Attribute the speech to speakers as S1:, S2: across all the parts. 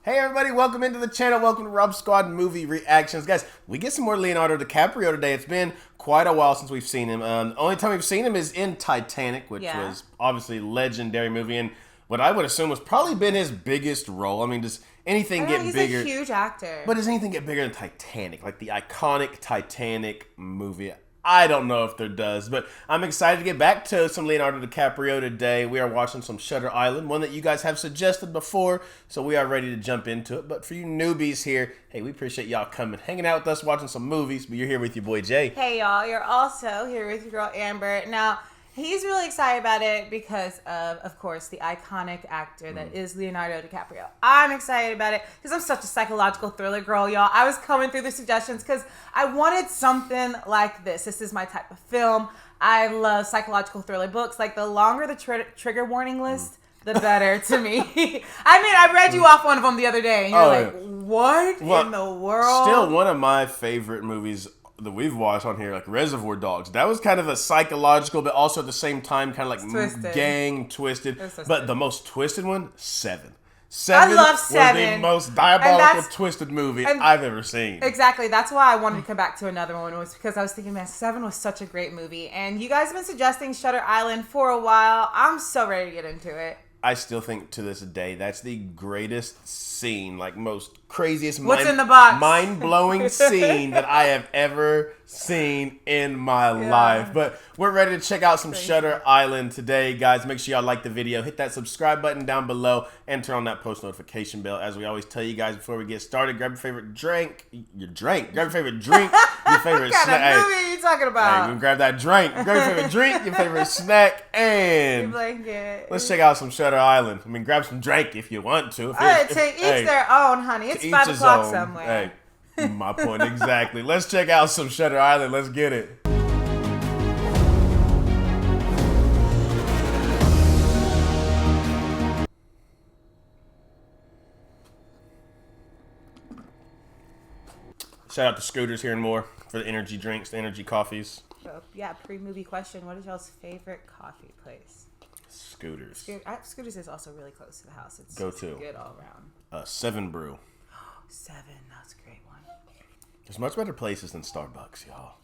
S1: Hey everybody, welcome into the channel. Welcome to Rob Squad Movie Reactions. Guys, we get some more Leonardo DiCaprio today. It's been quite a while since we've seen him. The only time we've seen him is in Titanic, which was obviously a legendary movie, and what I would assume was probably been his biggest role. I mean, does anything get bigger?
S2: He's a huge actor.
S1: But does anything get bigger than Titanic? Like the iconic Titanic movie? I don't know if there does, but I'm excited to get back to some Leonardo DiCaprio today. We are watching some Shutter Island, one that you guys have suggested before, so we are ready to jump into it. But for you newbies here, hey, we appreciate y'all coming, hanging out with us, watching some movies, but you're here with your boy Jay.
S2: Hey y'all, you're also here with your girl Amber. Now, he's really excited about it because of course, the iconic actor that is Leonardo DiCaprio. I'm excited about it because I'm such a psychological thriller girl, y'all. I was coming through the suggestions because I wanted something like this. This is my type of film. I love psychological thriller books. Like, the longer the trigger warning list, the better to me. I mean, I read you off one of them the other day, and you're what in the world?
S1: Still one of my favorite movies that we've watched on here, like Reservoir Dogs. That was kind of a psychological, but also at the same time kind of like gang twisted. But the most twisted one, Seven. Seven
S2: I love Seven.
S1: was the most diabolical twisted movie I've ever seen. Exactly.
S2: That's why I wanted to come back to another one, was because I was thinking, man, Seven was such a great movie. And you guys have been suggesting Shutter Island for a while. I'm so ready to get into it.
S1: I still think to this day that's the greatest scene, like most craziest
S2: in the box?
S1: mind-blowing scene that I have ever seen in my life. But we're ready to check out some Shutter Island today, guys. Make sure y'all like the video, hit that subscribe button down below, and turn on that post notification bell. As we always tell you guys before we get started, grab your favorite drink, grab your favorite drink, your favorite snack.
S2: What kind of movie are you talking about?
S1: Hey, grab that drink, grab your favorite drink, your favorite snack, and
S2: your blanket.
S1: Let's check out some Shutter Island. I mean, grab some drink if you want to.
S2: To each their own, honey. It's 5 o'clock somewhere.
S1: Hey, my point exactly. Let's check out some Shutter Island. Let's get it. Shout out to Scooters here and more for the energy drinks, the energy coffees.
S2: So, yeah, pre-movie question. What is y'all's favorite coffee place?
S1: Scooters.
S2: Scooters is also really close to the house. It's good all around.
S1: Seven Brew.
S2: Seven, that's a great one.
S1: There's much better places than Starbucks, y'all.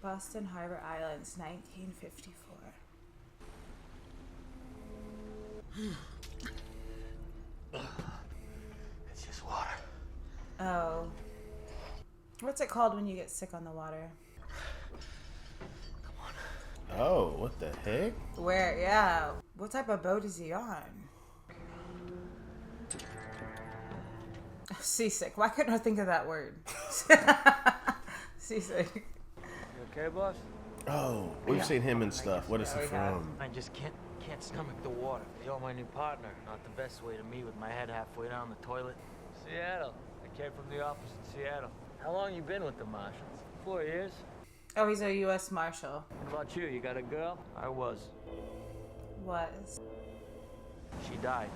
S2: Boston Harbor Islands, 1954.
S3: It's just water.
S2: Oh. What's it called when you get sick on the water?
S3: Come on.
S1: Oh, what the heck?
S2: Where? Yeah. What type of boat is he on? Seasick. Why couldn't I think of that word? Seasick.
S3: You okay, boss?
S1: Oh, we've seen him and stuff. What is he from?
S3: I just can't stomach the water. You're my new partner. Not the best way to meet with my head halfway down the toilet. Seattle. I came from the office in Seattle. How long you been with the Marshals? 4 years.
S2: Oh, he's a U.S. Marshal.
S3: What about you? You got a girl? I was.
S2: Was.
S3: She died.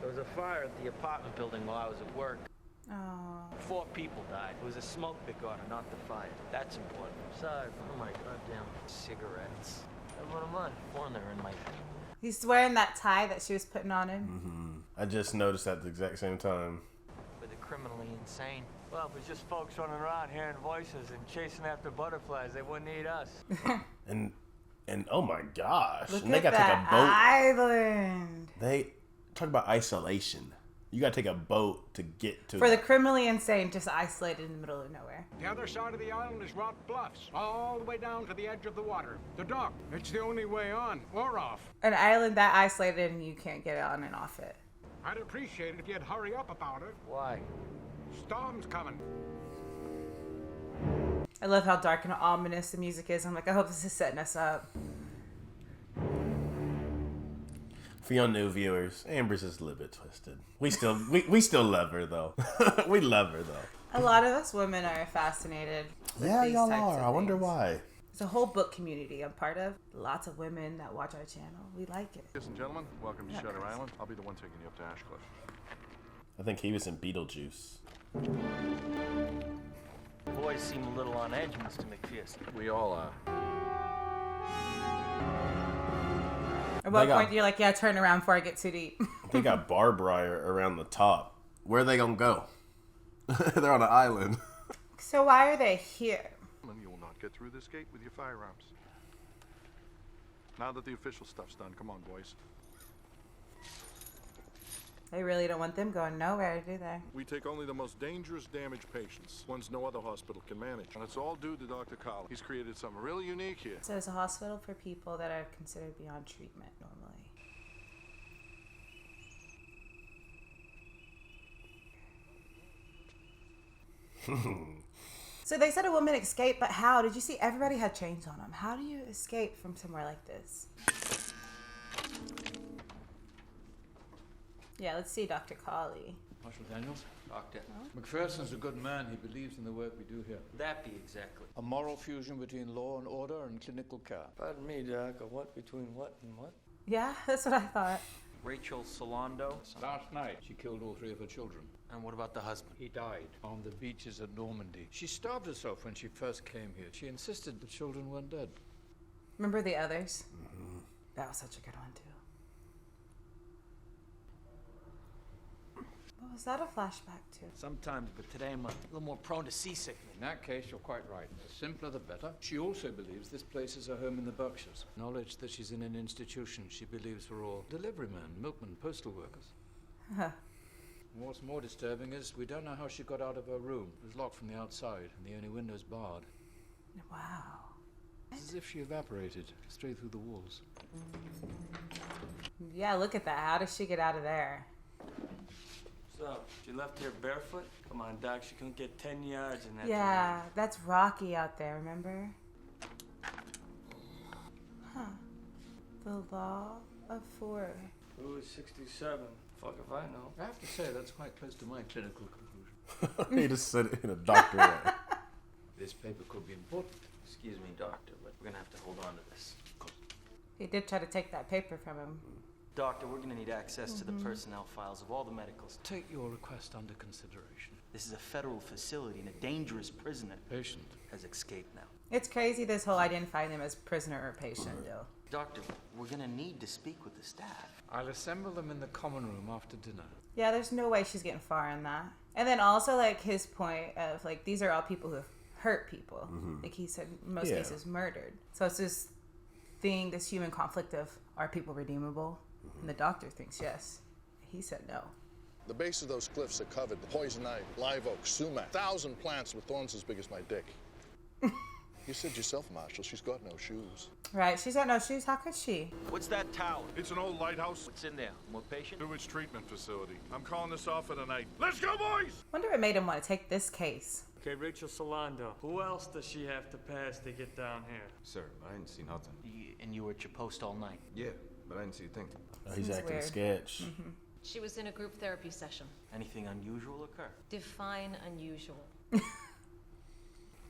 S3: There was a fire at the apartment building while I was at work.
S2: Oh.
S3: 4 people died. It was a smoke that got her, not the fire. That's important. Besides, oh my goddamn cigarettes. I have one of mine. 4 in there in my...
S2: He's wearing that tie that she was putting on him.
S1: I just noticed at the exact same time.
S3: With the criminally insane. Well, if it was just folks running around hearing voices and chasing after butterflies, they wouldn't need us.
S1: and oh my gosh.
S2: Look
S1: and they
S2: at
S1: got to take
S2: that
S1: a boat.
S2: island.
S1: They talk about isolation. You got to take a boat to get to...
S2: For the criminally insane, just isolated in the middle of nowhere.
S4: The other side of the island is Rock Bluffs, all the way down to the edge of the water. The dock, it's the only way on or off.
S2: An island that isolated and you can't get on and off it.
S4: I'd appreciate it if you'd hurry up about it.
S3: Why?
S4: Storm's coming.
S2: I love how dark and ominous the music is. I'm like, I hope this is setting us up.
S1: For your new viewers, Amber's just a little bit twisted. We still love her though. We love her though.
S2: A lot of us women are fascinated with these
S1: y'all
S2: types
S1: are.
S2: of
S1: I wonder
S2: things.
S1: why.
S2: It's a whole book community I'm part of. Lots of women that watch our channel. We like it.
S5: Ladies and gentlemen, welcome to Shutter Island. I'll be the one taking you up to Ashcliffe.
S1: I think he was in Beetlejuice.
S3: Boys seem a little on edge, Mr. McPherson.
S5: We all are.
S2: At what point you're like, yeah, turn around before I get too deep.
S1: They got barbed wire around the top. Where are they gonna go? They're on an island.
S2: So why are they here?
S5: You will not get through this gate with your firearms. Now that the official stuff's done, come on, boys.
S2: They really don't want them going nowhere, do they?
S5: We take only the most dangerous damaged patients, ones no other hospital can manage. And it's all due to Dr. Collins. He's created something really unique here.
S2: So it's a hospital for people that are considered beyond treatment normally. So they said a woman escaped, but how? Did you see everybody had chains on them? How do you escape from somewhere like this? Yeah, let's see Dr. Colley.
S6: Marshal Daniels?
S3: Doctor.
S6: McPherson's a good man. He believes in the work we do here.
S3: That be exactly.
S6: A moral fusion between law and order and clinical care.
S7: Pardon me, Doc. A what between what and what?
S2: Yeah, that's what I thought.
S3: Rachel Solando.
S6: Last night, she killed all 3 of her children.
S3: And what about the husband?
S6: He died on the beaches at Normandy. She starved herself when she first came here. She insisted the children weren't dead.
S2: Remember the others? Mm-hmm. That was such a good one, too. What was that a flashback to?
S3: Sometimes, but today I'm a little more prone to seasickness.
S6: In that case, you're quite right. The simpler, the better. She also believes this place is her home in the Berkshires. Knowledge that she's in an institution she believes we're all delivery men, milkmen, postal workers.
S2: Huh.
S6: What's more disturbing is we don't know how she got out of her room. It was locked from the outside, and the only window's barred.
S2: Wow.
S6: It's as if she evaporated straight through the walls.
S2: Yeah, look at that. How does she get out of there?
S7: So, she left here barefoot? Come on, Doc. She couldn't get 10 yards in that.
S2: Yeah, that's rocky out there, remember? Huh. The law of 4.
S7: Who is 67? Fuck if I know.
S6: I have to say, that's quite close to my clinical conclusion.
S1: He just said it in a doctor way.
S6: This paper could be important.
S7: Excuse me, Doctor, but we're gonna have to hold on to this.
S2: He did try to take that paper from him.
S7: Doctor, we're gonna need access to the personnel files of all the medicals.
S6: Take your request under consideration.
S7: This is a federal facility, and a dangerous prisoner
S6: Patient.
S7: has escaped now.
S2: It's crazy, this whole identifying them as prisoner or patient, though.
S7: Doctor, we're gonna need to speak with the staff.
S6: I'll assemble them in the common room after dinner.
S2: Yeah, there's no way she's getting far in that. And then also, like, his point of, like, these are all people who have hurt people. Like he said, in most cases, murdered. So it's this thing, this human conflict of, are people redeemable? And the doctor thinks yes. He said no.
S8: The base of those cliffs are covered with poison ivy, live oak, sumac, 1,000 plants with thorns as big as my dick. You said yourself, Marshal, she's got no shoes.
S2: Right, she's got no shoes. How could she?
S3: What's that tower?
S5: It's an old lighthouse.
S3: What's in there? More patient?
S5: Sewage treatment facility. I'm calling this off for the night. Let's go, boys!
S2: Wonder what made him want to take this case.
S7: Okay, Rachel Solando. Who else does she have to pass to get down here?
S9: Sir, I didn't see nothing.
S3: And you were at your post all night?
S9: Yeah, but I didn't see a thing.
S1: He's
S2: Seems
S1: acting
S2: weird.
S1: sketch.
S10: She was in a group therapy session.
S7: Anything unusual occur?
S10: Define unusual.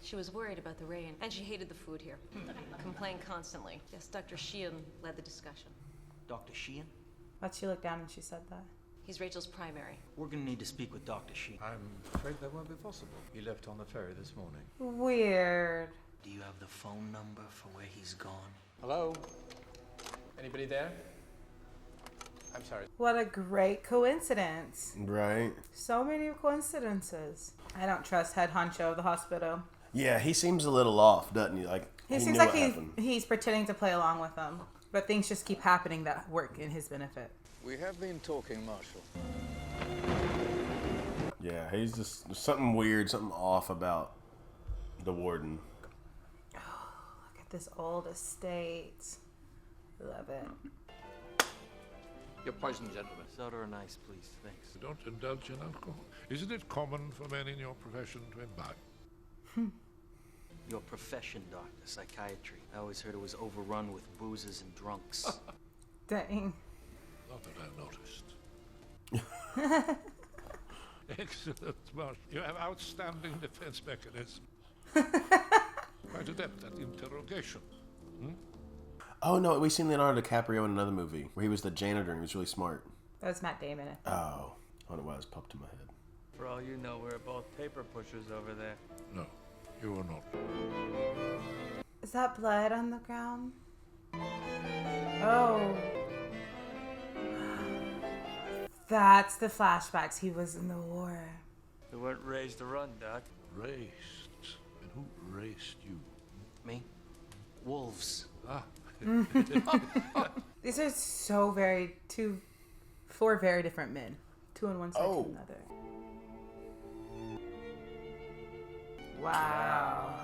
S10: She was worried about the rain, and she hated the food here. Complained constantly. Yes, Dr. Sheehan led the discussion.
S7: Dr. Sheehan?
S2: Why'd she look down when she said that?
S10: He's Rachel's primary.
S7: We're gonna need to speak with Dr. Sheehan.
S6: I'm afraid that won't be possible. He left on the ferry this morning.
S2: Weird.
S7: Do you have the phone number for where he's gone?
S6: Hello? Anybody there? I'm sorry.
S2: What a great coincidence.
S1: Right?
S2: So many coincidences. I don't trust head honcho of the hospital.
S1: Yeah, he seems a little off, doesn't he? Like
S2: He seems
S1: knew
S2: like
S1: what happened.
S2: he's pretending to play along with them. But things just keep happening that work in his benefit.
S6: We have been talking, Marshal.
S1: Yeah, he's just there's something weird, something off about the warden.
S2: Look at this old estate. Love it.
S6: Your poison, gentlemen.
S7: Soda or ice, please. Thanks.
S11: You don't indulge in alcohol. Isn't it common for men in your profession to imbibe?
S7: Your profession, doctor, psychiatry. I always heard it was overrun with boozers and drunks.
S2: Dang.
S11: Not that I noticed. Excellent, Marshal. You have outstanding defense mechanism. Quite adept at interrogation.
S1: Oh no, we seen Leonardo DiCaprio in another movie where he was the janitor and he was really smart.
S2: That was Matt Damon.
S1: Oh, I don't know why it was popped in my head.
S7: For all you know, we're both paper pushers over there.
S11: No, you are not.
S2: Is that blood on the ground? Oh. That's the flashbacks. He was in the war.
S3: You weren't raised to run, Doc.
S11: Raced? And who raced you?
S7: Me? Wolves.
S11: Ah.
S2: These are so four very different men. Two on one side to another. Wow.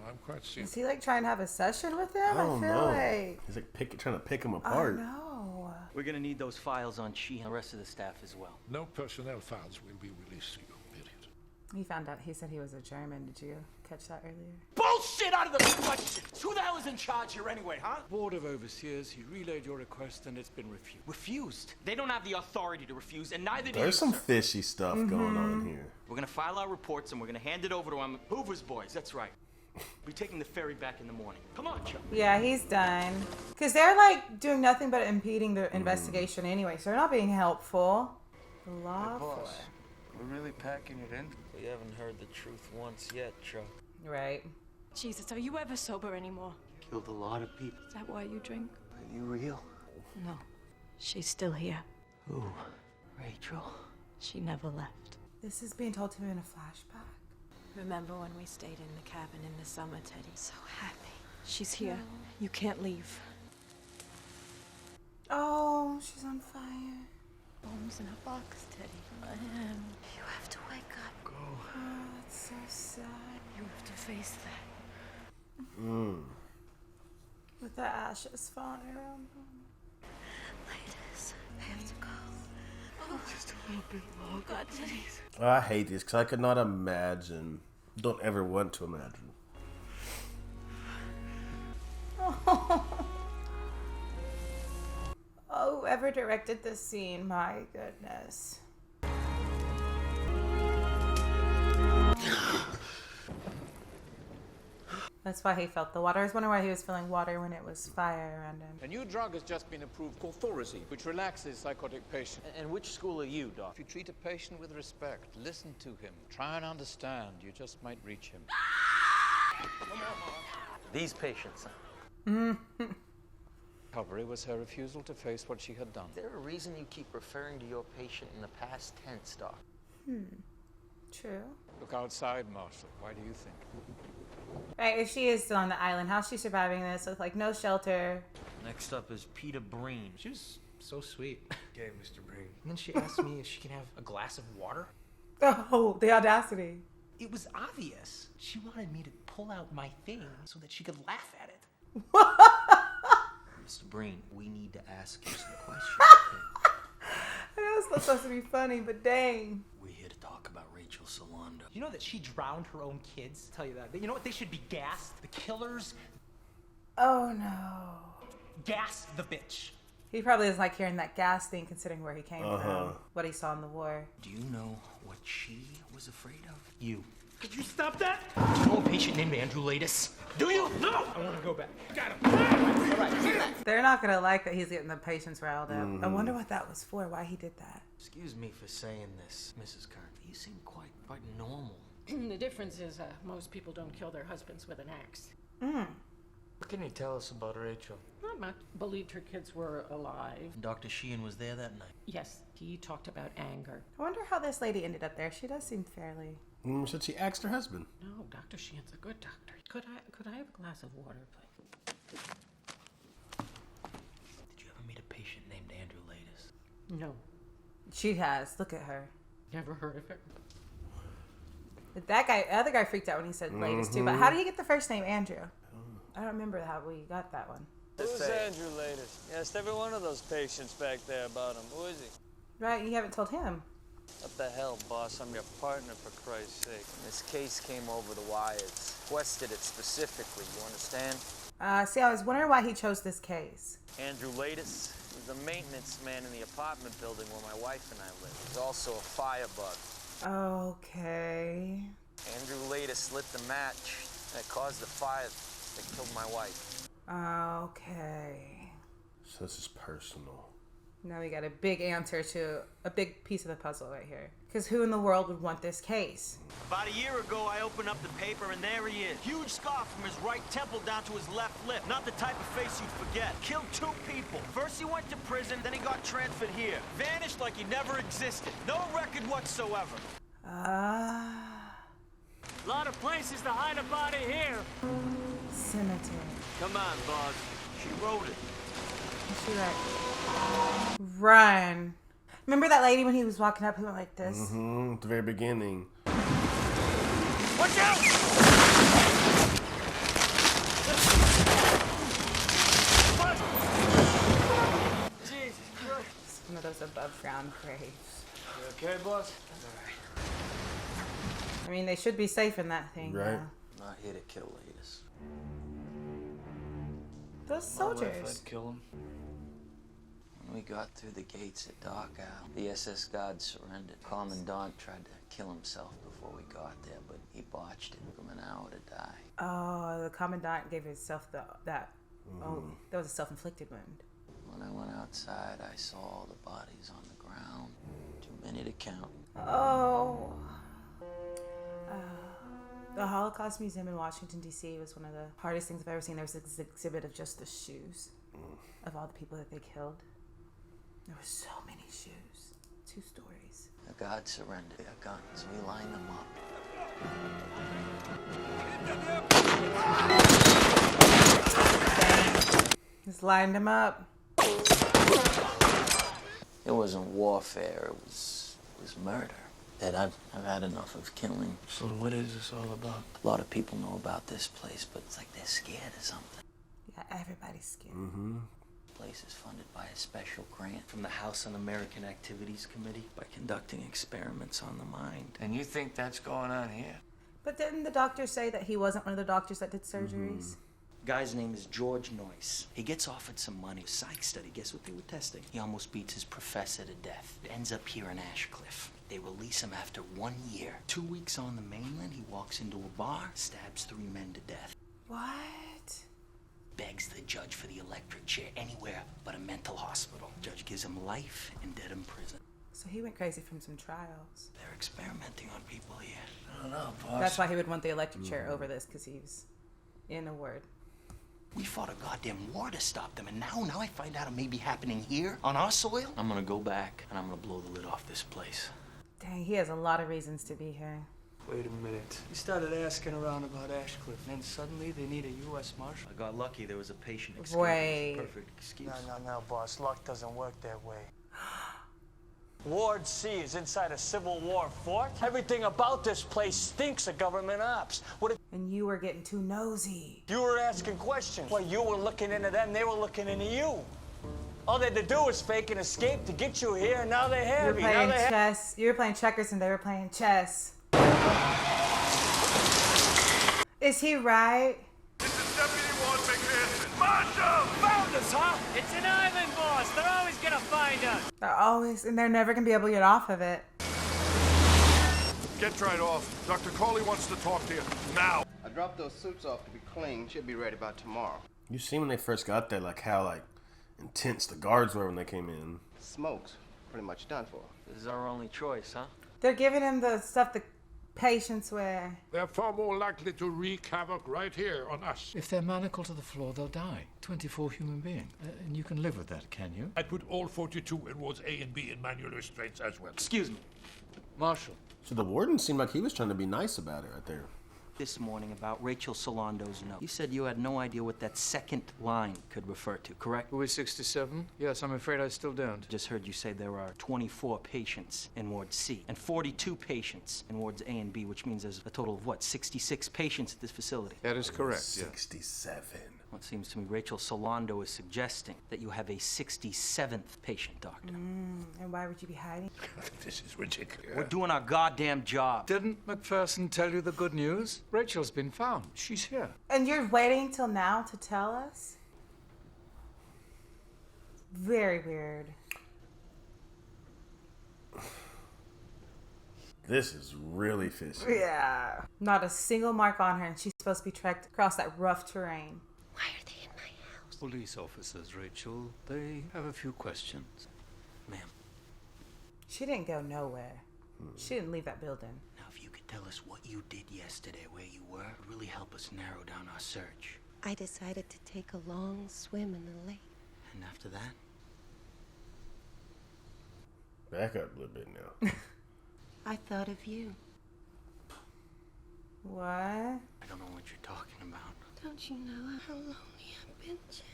S11: I'm quite serious.
S2: Is he like trying to have a session with him?
S1: I don't know.
S2: Like...
S1: He's like trying to pick him apart.
S2: No.
S7: We're gonna need those files on She and the rest of the staff as well.
S11: No personnel files will be released to you, period.
S2: He found out. He said he was a German. Did you catch that earlier?
S12: Bullshit out of the question! Who the hell is in charge here anyway, huh?
S6: Board of Overseers, he relayed your request and it's been refused.
S12: Refused? They don't have the authority to refuse, and neither do you,
S1: There's some
S12: sir.
S1: fishy stuff going on here.
S12: We're gonna file our reports and we're gonna hand it over to Hoover's boys, that's right. We're taking the ferry back in the morning. Come on, Chuck.
S2: Yeah, he's done. Because they're like doing nothing but impeding the investigation anyway, so they're not being helpful. The law
S3: boss, we're really packing it in? We haven't heard the truth once yet, Chuck.
S2: Right.
S13: Jesus, are you ever sober anymore?
S7: Killed a lot of people.
S13: Is that why you drink?
S7: Are you real?
S13: No. She's still here.
S7: Who? Rachel?
S13: She never left.
S2: This is being told to me in a flashback.
S13: Remember when we stayed in the cabin in the summer, Teddy? So happy. She's here. No. You can't leave.
S2: Oh, she's on fire.
S13: Bones in a box, Teddy. I am. You have to wake up.
S7: Go.
S2: Oh, that's so sad.
S13: You have to face that.
S2: With the ashes falling around them.
S13: Ladies, I have to go. Oh, just a little bit more. God, Teddy.
S1: I hate this because I could not imagine. Don't ever want to imagine.
S2: Oh, whoever directed this scene, my goodness. That's why he felt the water. I was wondering why he was feeling water when it was fire around him.
S6: A new drug has just been approved called Thorazine, which relaxes psychotic patients.
S7: And which school are you, Doc?
S6: If you treat a patient with respect, listen to him, try and understand, you just might reach him.
S7: These patients.
S6: Recovery was her refusal to face what she had done.
S7: Is there a reason you keep referring to your patient in the past tense, Doc?
S2: True.
S6: Look outside, Marshall. Why do you think?
S2: Right, if she is still on the island, how's she surviving this with like no shelter?
S7: Next up is Peter Breen.
S14: She was so sweet.
S12: Okay, Mr. Breen.
S14: And then she asked me if she can have a glass of water.
S2: Oh, the audacity.
S14: It was obvious. She wanted me to pull out my thing so that she could laugh at it.
S7: Mr. Breen, we need to ask you some questions.
S2: I know it's not supposed to be funny, but dang.
S7: We're here to talk about Rachel Solando.
S14: You know that she drowned her own kids? I'll tell you that. You know what? They should be gassed. The killers.
S2: Oh no.
S14: Gas the bitch.
S2: He probably is like hearing that gas thing considering where he came from, what he saw in the war.
S7: Do you know what she was afraid of? You.
S14: Could you stop that? Do you know a patient named Andrew Latus? Do you? No! I want to go back. Got him. All right.
S2: They're not going to like that he's getting the patients riled up. I wonder what that was for, why he did that.
S7: Excuse me for saying this, Mrs. Carter. You seem quite normal.
S15: The difference is most people don't kill their husbands with an axe.
S3: What can you tell us about Rachel?
S15: Not much. Believed her kids were alive.
S7: Dr. Sheehan was there that night.
S15: Yes, he talked about anger.
S2: I wonder how this lady ended up there. She does seem fairly...
S1: Said she asked her husband.
S15: No, Dr. Sheehan's a good doctor. Could I have a glass of water, please?
S7: Did you ever meet a patient named Andrew Latus?
S15: No.
S2: She has. Look at her.
S15: Never heard of it.
S2: That guy, other guy freaked out when he said latest too. But how did he get the first name Andrew? I don't remember how we got that one.
S3: Who's Andrew Latus? You asked every one of those patients back there about him. Who is he?
S2: Right, you haven't told him.
S3: What the hell, boss? I'm your partner, for Christ's sake.
S16: This case came over the wires. Requested it specifically, you understand?
S2: See, I was wondering why he chose this case.
S16: Andrew Latus was the maintenance man in the apartment building where my wife and I live. He's also a firebug.
S2: Okay.
S16: Andrew Latus lit the match that caused the fire that killed my wife.
S2: Okay.
S1: So this is personal.
S2: Now we got a big answer to a big piece of the puzzle right here. Because who in the world would want this case?
S12: About a year ago, I opened up the paper, and there he is. Huge scar from his right temple down to his left lip. Not the type of face you'd forget. Killed 2 people. First he went to prison, then he got transferred here. Vanished like he never existed. No record whatsoever.
S2: Ah.
S3: A lot of places to hide a body here.
S2: Cemetery.
S3: Come on, boss.
S12: She wrote it.
S2: What's she like? Run. Remember that lady when he was walking up, he went like this?
S1: Mm-hmm. At the very beginning.
S3: Watch out! Jesus Christ.
S2: It's one of those above ground graves.
S3: You okay, boss?
S2: I mean, they should be safe in that thing.
S1: Right.
S2: Now.
S7: Not here to kill Latest.
S2: Those soldiers.
S7: I'd kill him. When we got through the gates at Dachau, the SS guards surrendered. Commandant tried to kill himself before we got there, but he botched it. Took him an hour to die.
S2: Oh, the commandant gave himself that. Oh, that was a self-inflicted wound.
S7: When I went outside, I saw all the bodies on the ground. Too many to count.
S2: Oh. The Holocaust Museum in Washington, D.C. was one of the hardest things I've ever seen. There was this exhibit of just the shoes of all the people that they killed. There were so many shoes. 2 stories.
S7: The guards surrendered their guns. We lined them up.
S2: Just lined them up.
S7: It wasn't warfare. It was murder. That I've had enough of killing.
S3: So what is this all about?
S7: A lot of people know about this place, but it's like they're scared of something.
S2: Yeah, everybody's scared.
S1: Mm-hmm.
S7: The place is funded by a special grant from the House Un-American Activities Committee by conducting experiments on the mind.
S3: And you think that's going on here?
S2: But didn't the doctor say that he wasn't one of the doctors that did surgeries?
S7: Guy's name is George Noyce. He gets offered some money. Psych study. Guess what they were testing? He almost beats his professor to death. Ends up here in Ashcliffe. They release him after 1 year. 2 weeks on the mainland, he walks into a bar, stabs 3 men to death.
S2: What?
S7: Begs the judge for the electric chair anywhere but a mental hospital. Judge gives him life and dead in prison.
S2: So he went crazy from some trials.
S7: They're experimenting on people here.
S3: I don't know, boss.
S2: That's why he would want the electric chair over this, because he was in a word.
S7: We fought a goddamn war to stop them, and now I find out it may be happening here, on our soil. I'm gonna go back, and I'm gonna blow the lid off this place.
S2: Dang, he has a lot of reasons to be here.
S3: Wait a minute. You started asking around about Ashcliffe, and then suddenly they need a U.S. Marshal?
S12: I got lucky. There was a patient excuse.
S2: Wait.
S12: Perfect excuse.
S16: No, boss. Luck doesn't work that way. Ward C is inside a Civil War fort. Everything about this place stinks of government ops.
S2: And you were getting too nosy.
S16: You were asking questions. Well, you were looking into them, they were looking into you. All they had to do was fake an escape to get you here, and now they have
S2: You were playing chess. You were playing checkers, and they were playing chess. Is he right?
S11: This is Deputy Ward McPherson. Marshal!
S3: Found us, huh? It's an island, boss. They're always gonna find us.
S2: They're always, and they're never gonna be able to get off of it.
S5: Get right off. Dr. Coley wants to talk to you. Now.
S9: I dropped those suits off to be cleaned. Should be ready by tomorrow.
S1: You see when they first got there, like how intense the guards were when they came in.
S9: Smoke's pretty much done for.
S3: This is our only choice, huh?
S2: They're giving him the stuff the patients wear.
S11: They're far more likely to wreak havoc right here on us.
S6: If they're manacled to the floor, they'll die. 24 human beings. And you can live with that, can you?
S11: I'd put all 42 in wards A and B in manual restraints as well.
S12: Excuse me.
S3: Marshal.
S1: So the warden seemed like he was trying to be nice about it right there.
S7: This morning about Rachel Solando's note. You said you had no idea what that second line could refer to, correct?
S6: Who is 67? Yes, I'm afraid I still don't.
S7: Just heard you say there are 24 patients in Ward C and 42 patients in Wards A and B, which means there's a total of, what, 66 patients at this facility?
S6: That is correct,
S1: 67.
S7: Well, it seems to me Rachel Solando is suggesting that you have a 67th patient, Doctor.
S2: And why would you be hiding?
S11: This is ridiculous.
S7: We're doing our goddamn job.
S6: Didn't McPherson tell you the good news? Rachel's been found. She's here.
S2: And you're waiting till now to tell us? Very weird.
S1: This is really fishy.
S2: Yeah. Not a single mark on her, and she's supposed to be trekked across that rough terrain.
S10: Why are they in my house?
S6: Police officers, Rachel. They have a few questions.
S7: Ma'am.
S2: She didn't go nowhere. She didn't leave that building.
S7: Now, if you could tell us what you did yesterday, where you were, it would really help us narrow down our search.
S17: I decided to take a long swim in the lake.
S7: And after that?
S1: Back up a little bit now.
S17: I thought of you.
S2: What?
S7: I don't know what you're talking about.
S17: Don't you know how lonely I've been, Jen?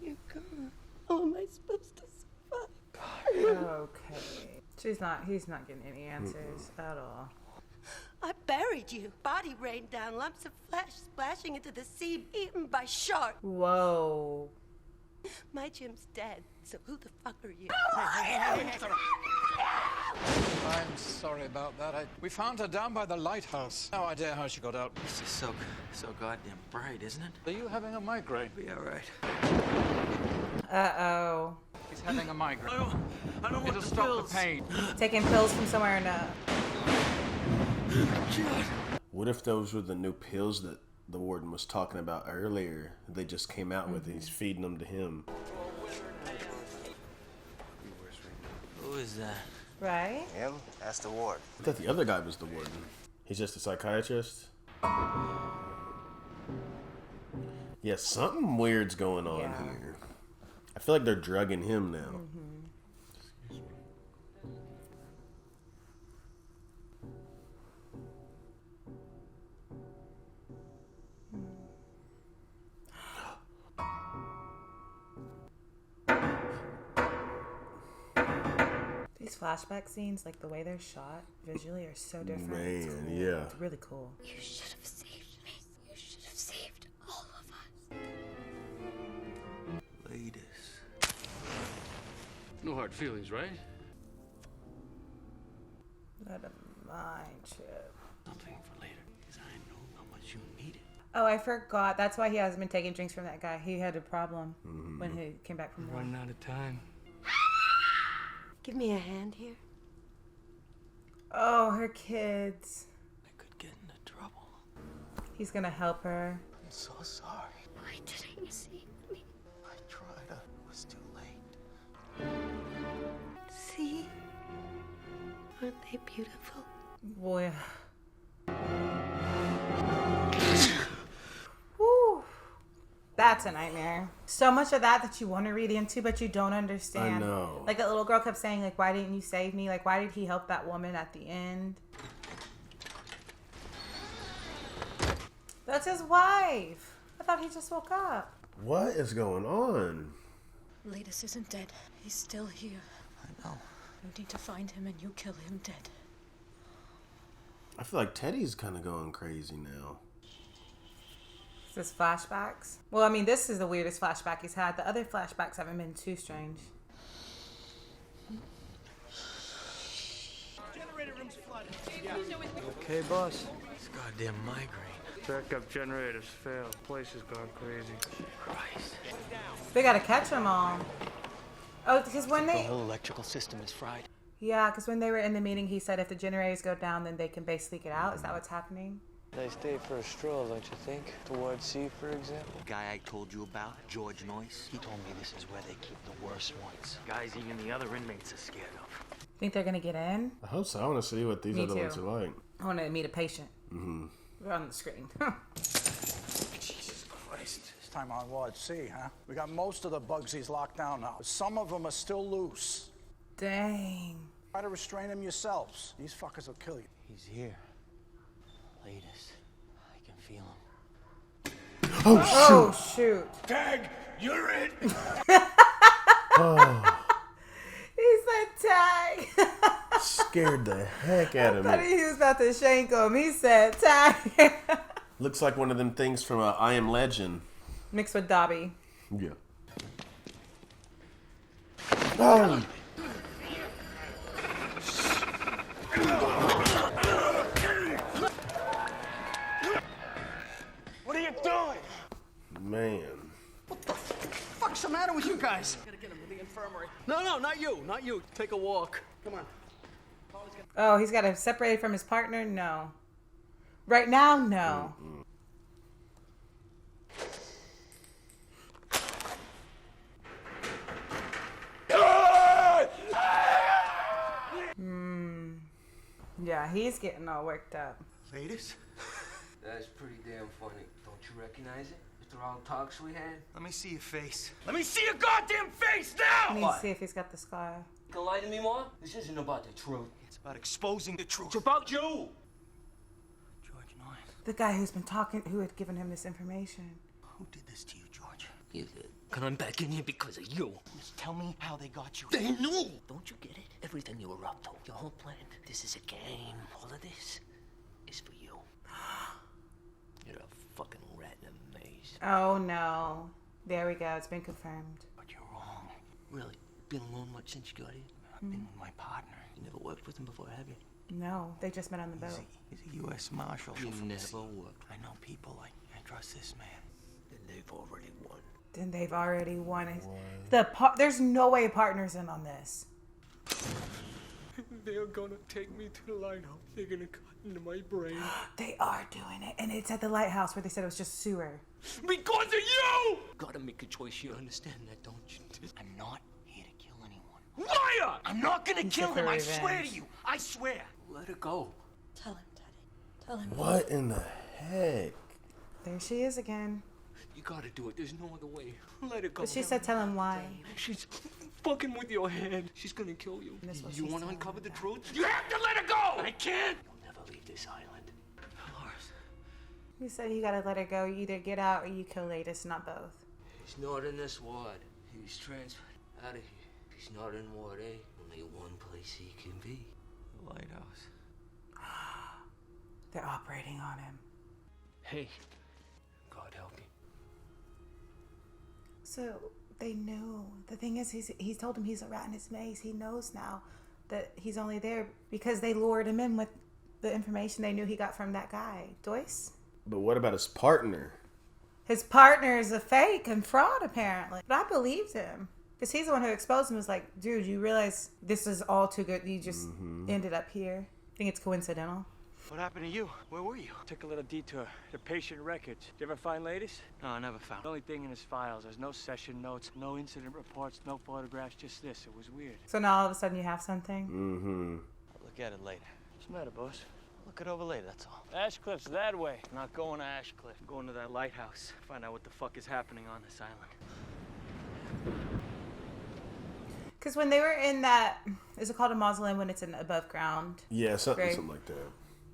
S17: You're gone. How am I supposed to survive?
S2: Okay. He's not getting any answers at all.
S17: I buried you. Body rained down, lumps of flesh splashing into the sea, eaten by sharks.
S2: Whoa.
S17: My Jim's dead, so who the fuck are you?
S6: I'm sorry about that. We found her down by the lighthouse. No idea how she got out.
S7: This is so goddamn bright, isn't it?
S6: Are you having a migraine?
S7: Be all right.
S2: Uh-oh.
S6: He's having a migraine.
S12: I don't want
S6: It'll
S12: the
S6: stop
S12: pills.
S6: the pain.
S2: Taking pills from somewhere or not.
S1: What if those were the new pills that the warden was talking about earlier? They just came out with it. He's feeding them to him.
S7: Who is that?
S2: Right?
S9: Him? That's the ward.
S1: I thought the other guy was the warden. He's just a psychiatrist? Yeah, something weird's going on here. I feel like they're drugging him now.
S2: These flashback scenes, like the way they're shot visually, are so different.
S1: Man,
S2: it's cool.
S1: yeah.
S2: It's really cool.
S17: You should have saved me. You should have saved all of us.
S7: Ladies.
S18: No hard feelings, right?
S2: Not a mind trip.
S7: Something for later, because I know how much you need it.
S2: Oh, I forgot. That's why he hasn't been taking drinks from that guy. He had a problem when he came back from war.
S14: Running out of time.
S17: Give me a hand here.
S2: Oh, her kids.
S7: I could get into trouble.
S2: He's gonna help her.
S7: I'm so sorry.
S17: Why didn't you save me?
S7: I tried. It was too late.
S17: See? Aren't they beautiful?
S2: Boy. Woo. That's a nightmare. So much of that you want to read into, but you don't understand.
S1: I know.
S2: Like, that little girl kept saying, like, why didn't you save me? Like, why did he help that woman at the end? That's his wife. I thought he just woke up.
S1: What is going on?
S13: Ladis isn't dead. He's still here.
S7: I know.
S13: You need to find him and you kill him dead.
S1: I feel like Teddy's kind of going crazy now.
S2: Is this flashbacks? Well, I mean, this is the weirdest flashback he's had. The other flashbacks haven't been too strange.
S12: Generator room's flooded.
S3: Okay, boss.
S7: This goddamn migraine.
S3: Backup generators failed. Place has gone crazy.
S7: Christ.
S2: They gotta catch them all. Oh, because when
S7: The
S2: they...
S7: whole electrical system is fried.
S2: Yeah, because when they were in the meeting, he said if the generators go down, then they can basically get out. Is that what's happening?
S3: Nice day for a stroll, don't you think? Towards sea, for example.
S7: The guy I told you about, George Noyce, he told me this is where they keep the worst ones. Guys even the other inmates are scared of.
S2: Think they're gonna get in?
S1: I hope so. I want to see what these
S2: Me
S1: other
S2: too.
S1: ones are like.
S2: I want to meet a patient.
S1: Mm-hmm.
S2: We're on the screen.
S19: Jesus Christ. This time on Ward C, huh? We got most of the Bugsies locked down now. Some of them are still loose.
S2: Dang.
S19: Try to restrain them yourselves. These fuckers will kill you.
S7: He's here. Latest. I can feel him.
S2: Oh, shoot.
S19: Tag, you're in.
S1: Oh,
S2: He said tag.
S1: scared the heck out of
S2: I thought
S1: me.
S2: he was about to shank him. He said tag.
S1: Looks like one of them things from I Am Legend.
S2: Mixed with Dobby.
S1: Yeah. Oh.
S16: What are you doing?
S1: Man.
S16: What the fuck's the matter with you guys? Gotta get him to the infirmary. No, not you. Not you. Take a walk. Come on.
S2: Oh, he's got to separate from his partner? No. Right now? No. Yeah, he's getting all worked up.
S14: Ladies?
S18: That's pretty damn funny. Don't you recognize it? After all the talks we had?
S14: Let me see your face. Let me see your goddamn face now!
S2: Let me see if he's got the scar.
S18: You can lie to me more? This isn't about the truth.
S14: It's about exposing the truth.
S18: It's about you!
S14: George Noyes.
S2: The guy who's been talking, who had given him this information.
S14: Who did this to you, George?
S18: You did. And I'm back in here because of you.
S14: Just tell me how they got you.
S18: They knew! Don't you get it? Everything you were up to. Your whole plan. This is a game. All of this is for you. You're a fucking rat in a maze.
S2: Oh no. There we go. It's been confirmed.
S14: But you're wrong.
S18: Really? Been alone much since you got here?
S14: I've been with my partner.
S18: You never worked with him before, have you?
S2: No, they just met on the boat.
S14: He's a U.S. Marshal.
S18: You
S14: from
S18: never
S14: sea.
S18: worked.
S14: I know people. I trust this man.
S18: Then they've already won.
S2: Then they've already won it. There's no way a partner's in on this.
S14: They're gonna take me to the lighthouse. They're gonna cut into my brain.
S2: They are doing it. And it's at the lighthouse where they said it was just sewer.
S14: Because of you!
S18: Gotta make a choice. You understand that, don't you?
S14: I'm not here to kill anyone.
S18: Liar!
S14: I'm not gonna
S2: He's
S14: kill
S2: here
S14: him.
S2: for
S14: I swear
S2: revenge.
S14: to you. I swear.
S18: Let it go.
S13: Tell him, Daddy. Tell him.
S1: What in the heck?
S2: There she is again.
S18: You gotta do it. There's no other way. Let it go.
S2: But she said tell him why.
S18: She's fucking with your head. She's gonna kill you.
S2: That's what
S18: You
S2: she's
S18: wanna
S2: telling
S18: uncover
S2: him
S18: the
S2: about.
S18: truth?
S14: You have to let her go.
S18: I can't. You'll never leave this island. Dolores.
S2: You said you gotta let her go. You either get out or you kill Latest, not both.
S18: He's not in this ward. He's transferred out of here. He's not in Ward A. Only one place he can be. The lighthouse.
S2: They're operating on him.
S18: Hey. God help you.
S2: So they knew. The thing is, he's told him he's a rat in his maze. He knows now that he's only there because they lured him in with the information they knew he got from that guy, Joyce.
S1: But what about his partner?
S2: His partner is a fake and fraud, apparently. But I believed him. Because he's the one who exposed him. Was like, dude, you realize this is all too good. You just ended up here. I think it's coincidental.
S3: What happened to you? Where were you? Took a little detour. The patient records. Did you ever find ladies? No, I never found. The only thing in his files, there's no session notes, no incident reports, no photographs, just this. It was weird.
S2: So now all of a sudden you have something?
S1: Mm-hmm.
S3: I'll look at it later. What's the matter, boss? Look it over later, that's all. Ashcliffe's that way. I'm not going to Ashcliffe. I'm going to that lighthouse. Find out what the fuck is happening on this island.
S2: Because when they were in that, is it called a mausoleum when it's in above ground?
S1: Yeah, something
S2: grave?
S1: like that.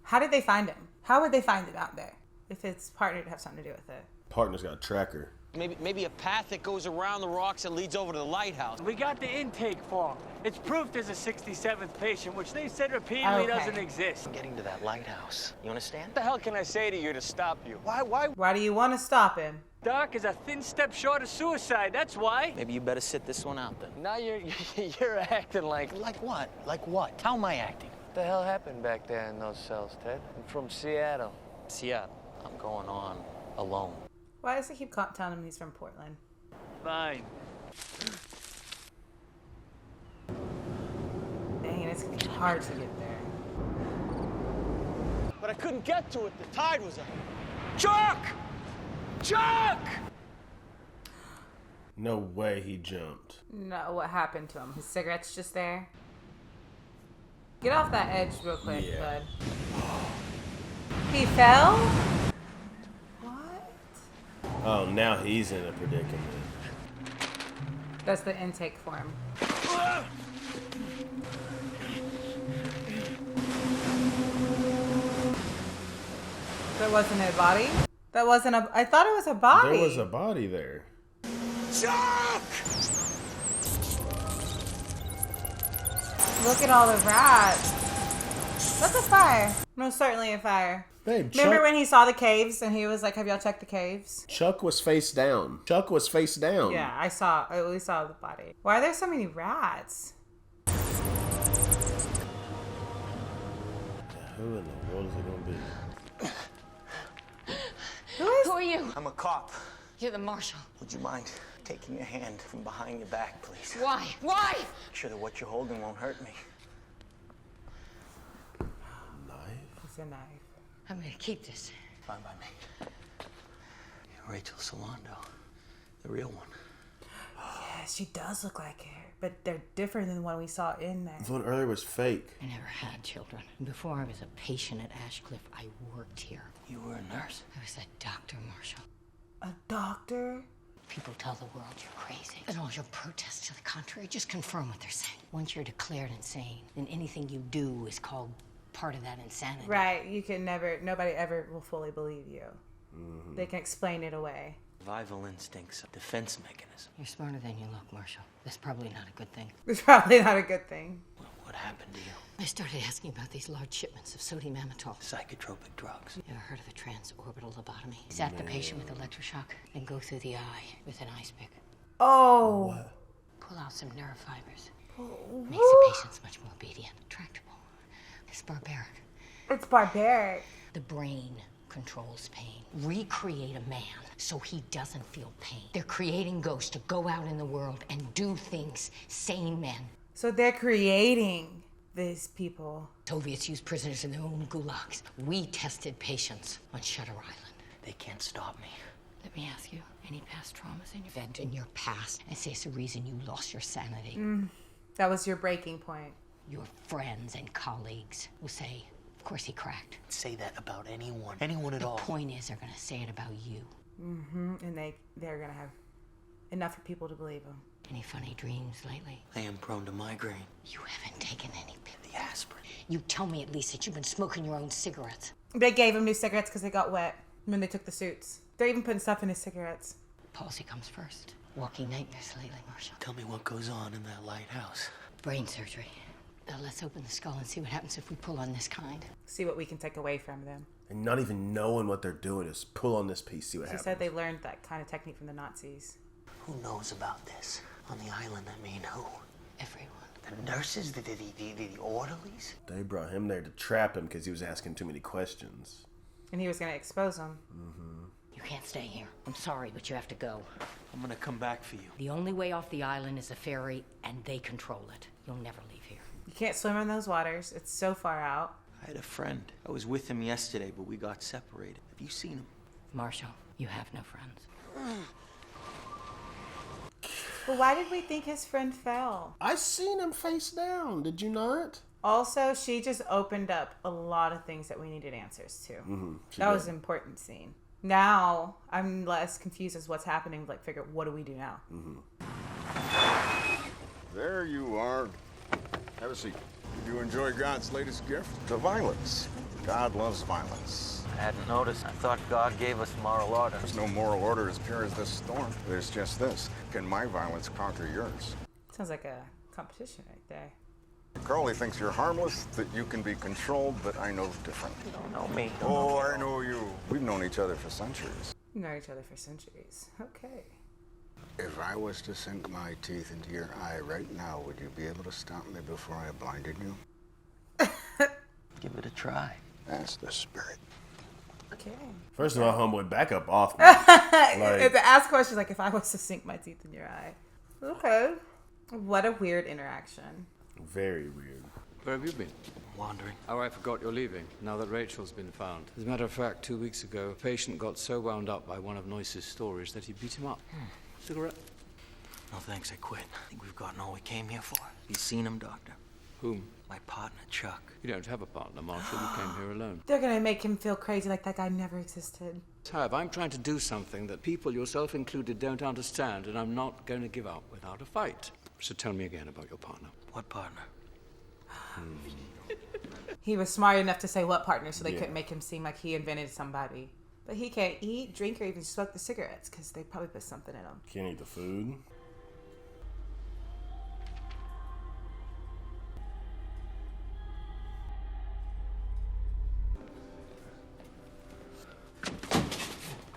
S2: How did they find him? How would they find him out there? If its partner would have something to do with it.
S1: Partner's got a tracker.
S12: Maybe a path that goes around the rocks that leads over to the lighthouse.
S3: We got the intake form. It's proof there's a 67th patient, which they said repeatedly doesn't exist.
S7: I'm getting to that lighthouse. You understand?
S3: What the hell can I say to you to stop you?
S2: Why do you want to stop him?
S3: Doc is a thin step short of suicide, that's why.
S7: Maybe you better sit this one out then.
S3: Now you're acting like...
S7: Like what? Like what? How am I acting?
S3: What the hell happened back there in those cells, Ted? I'm from Seattle.
S7: Seattle. I'm going on alone.
S2: Why does he keep telling him he's from Portland?
S3: Fine.
S2: Dang it, it's gonna be hard to get there.
S3: But I couldn't get to it. The tide was up. Chuck! Chuck!
S1: No way he jumped.
S2: No, what happened to him? His cigarette's just there? Get off that edge real quick, bud. He fell? What?
S1: Oh, now he's in a predicament.
S2: That's the intake form. That wasn't a body? That wasn't a... I thought it was a body.
S1: There was a body there.
S3: Chuck!
S2: Look at all the rats. That's a fire. Most certainly a fire.
S1: Babe,
S2: Remember when he saw the caves and he was like, have y'all checked the caves?
S1: Chuck was face down. Chuck was face down.
S2: Yeah, I only saw the body. Why are there so many rats?
S1: Who in the world is it going to be?
S10: Who are you?
S7: I'm a cop.
S10: You're the marshal.
S7: Would you mind taking a hand from behind your back, please?
S10: Why? Why?
S7: Make sure that what you're holding won't hurt me.
S2: It's a knife.
S10: I'm gonna keep this.
S7: Fine by me. Rachel Solando, the real one.
S2: Yeah, she does look like her. but they're different than the one we saw in there.
S1: The one earlier was fake.
S15: I never had children. Before I was a patient at Ashcliffe, I worked here.
S7: You were a nurse?
S15: I was a doctor, Marshall.
S2: A doctor?
S15: People tell the world you're crazy. And all your protests to the contrary just confirm what they're saying. Once you're declared insane, then anything you do is called part of that insanity.
S2: Right. You can never, nobody ever will fully believe you. They can explain it away.
S7: Survival instinct's a defense mechanism.
S15: You're smarter than you look, Marshall. That's probably not a good thing.
S2: It's probably not a good thing.
S7: Well, what happened to you?
S15: I started asking about these large shipments of sodium amytal.
S7: Psychotropic drugs.
S15: You ever heard of a transorbital lobotomy? Zap the patient with electroshock, then go through the eye with an ice pick.
S2: Oh.
S1: What?
S15: Pull out some nerve fibers. Makes the patients much more obedient, tractable. It's barbaric.
S2: It's barbaric.
S15: The brain controls pain. Recreate a man so he doesn't feel pain. They're creating ghosts to go out in the world and do things sane men.
S2: So they're creating these people.
S15: Soviets used prisoners in their own gulags. We tested patients on Shutter Island.
S7: They can't stop me.
S15: Let me ask you, any past traumas in your event in your past and say it's the reason you lost your sanity?
S2: That was your breaking point.
S15: Your friends and colleagues will say, of course he cracked.
S7: Say that about anyone. Anyone at all.
S15: The point is they're going to say it about you.
S2: And they're going to have enough for people to believe them.
S15: Any funny dreams lately?
S7: I am prone to migraine.
S15: You haven't taken any pills.
S7: The aspirin.
S15: You tell me at least that you've been smoking your own cigarettes.
S2: They gave him new cigarettes because they got wet when they took the suits. They're even putting stuff in his cigarettes.
S15: Palsy comes first. Walking nightmares lately, Marshall.
S7: Tell me what goes on in that lighthouse.
S15: Brain surgery. Now let's open the skull and see what happens if we pull on this kind.
S2: See what we can take away from them.
S1: And not even knowing what they're doing, just pull on this piece, see what happens.
S2: She said they learned that kind of technique from the Nazis.
S7: Who knows about this? On the island, I mean, who?
S15: Everyone.
S7: The nurses? The orderlies?
S1: They brought him there to trap him because he was asking too many questions.
S2: And he was going to expose them.
S15: You can't stay here. I'm sorry, but you have to go.
S7: I'm gonna come back for you.
S15: The only way off the island is a ferry, and they control it. You'll never leave here.
S2: You can't swim in those waters. It's so far out.
S7: I had a friend. I was with him yesterday, but we got separated. Have you seen him?
S15: Marshall, you have no friends.
S2: But why did we think his friend fell?
S1: I seen him face down. Did you not?
S2: Also, she just opened up a lot of things that we needed answers to. That was an important scene. Now, I'm less confused as what's happening. Like, figure, what do we do now?
S20: There you are. Have a seat. Did you enjoy God's latest gift? The violence. God loves violence.
S3: I hadn't noticed. I thought God gave us moral order.
S20: There's no moral order as pure as this storm. There's just this. Can my violence conquer yours?
S2: Sounds like a competition right there.
S20: Crowley thinks you're harmless, that you can be controlled, but I know different.
S3: You don't know me.
S20: Oh, I know you. We've known each other for centuries.
S2: We've known each other for centuries. Okay.
S20: If I was to sink my teeth into your eye right now, would you be able to stop me before I blinded you?
S7: Give it a try.
S20: That's the spirit.
S2: Okay.
S1: First of all, homeboy, back up off me. Like,
S2: to ask questions like, if I was to sink my teeth in your eye. Okay. What a weird interaction.
S1: very weird.
S6: Where have you been?
S7: Wandering.
S6: Oh, I forgot you're leaving, now that Rachel's been found. As a matter of fact, 2 weeks ago, a patient got so wound up by one of Noyce's stories that he beat him up. Cigarette?
S7: No thanks, I quit. I think we've gotten all we came here for. You seen him, Doctor?
S6: Whom?
S7: My partner, Chuck.
S6: You don't have a partner, Marshall. You came here alone.
S2: They're gonna make him feel crazy like that guy never existed.
S6: Tab, I'm trying to do something that people, yourself included, don't understand, and I'm not going to give up without a fight. So tell me again about your partner.
S7: What partner?
S2: He was smart enough to say what partner so they couldn't make him seem like he invented somebody. But he can't eat, drink, or even smoke the cigarettes because they probably put something in them.
S1: Can't eat the food.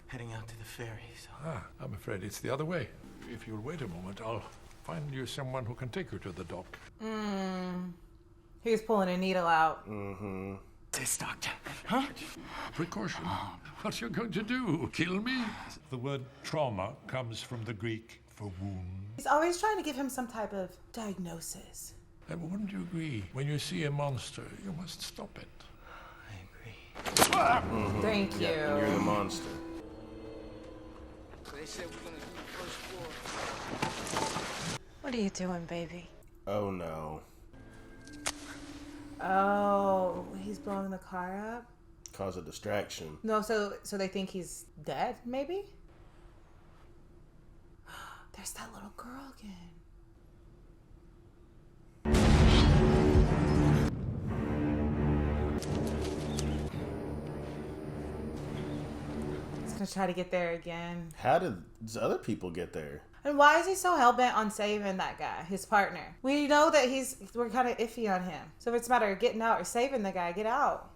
S7: Heading out to the ferry, so...
S11: Ah, I'm afraid it's the other way. If you'll wait a moment, I'll find you someone who can take you to the dock.
S2: He was pulling a needle out.
S7: This, Doctor. Huh?
S11: Precaution. What you're going to do? Kill me? The word trauma comes from the Greek for wound.
S2: He's always trying to give him some type of diagnosis.
S11: And wouldn't you agree? When you see a monster, you must stop it.
S2: Thank you.
S1: Yeah, and you're the monster.
S9: They said we're gonna do the first floor.
S13: What are you doing, baby?
S1: Oh no.
S2: Oh, he's blowing the car up?
S1: Cause a distraction.
S2: No, so they think he's dead, maybe? There's that little girl again. He's gonna try to get there again.
S1: How did other people get there?
S2: And why is he so hell-bent on saving that guy, his partner? We know that we're kind of iffy on him. So if it's a matter of getting out or saving the guy, get out.